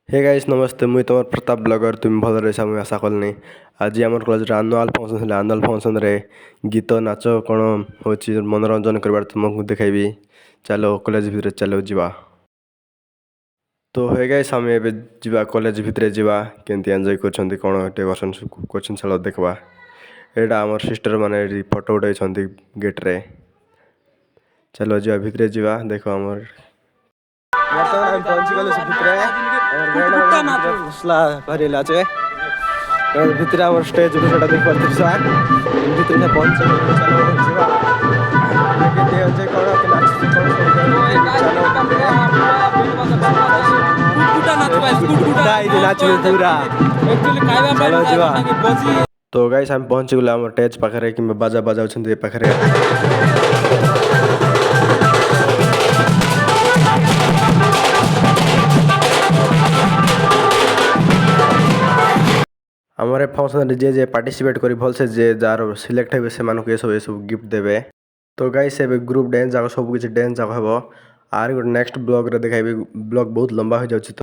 Hey guys नमस्ते मुई तुम प्रताप ब्लॉगर तुम भल रही मुझे आशा कलनी आज आम college annual function annual function रे गीत नाच कौन हो मनोरंजन कर तुमको देखेबी चलो कॉलेज भितर चलो जीवा। तो हे गाइस आम एबे जीवा कॉलेज भितर जीवा केमती एंजॉय करछंती कौन डेकोरेशन करछन चलो देखबा। एटा हमर सिस्टर माने फोटो उठाई गेट रे चलो जीवा भितर जीवा देखो हमर ବର୍ତ୍ତମାନ ଆମେ ପହଞ୍ଚିଗଲୁ ସେ ଭିତରେ ଫୁସଲା ଭରିଲା ଅଛି ଭିତରେ ଆମର ଷ୍ଟେଜ୍ ଉପରେ ସେଟା ଦେଖିପାରୁଥିବୁ ସାର୍ ଭିତରେ ସେ ପହଞ୍ଚିଗଲୁ ଚାଲ ଯିବା କେତେ ଅଛି କ'ଣ ନାଚୁଛି କ'ଣ तो गाइस हम पहुंची गला हमर स्टेज पाखरे कि बाजा बजाउछन्ती पाखरे हमारे फंक्शन जे पार्टिसिपेट करी भल से जे जार सिलेक्ट हे से मानको ये सब गिफ्ट देबे। तो गाइस एबे ग्रुप डांस जाको सब किछ डांस जाको हेबो आर नेक्स्ट ब्लॉग रे देखाइबे ब्लॉग बहुत लंबा हो जाउछि।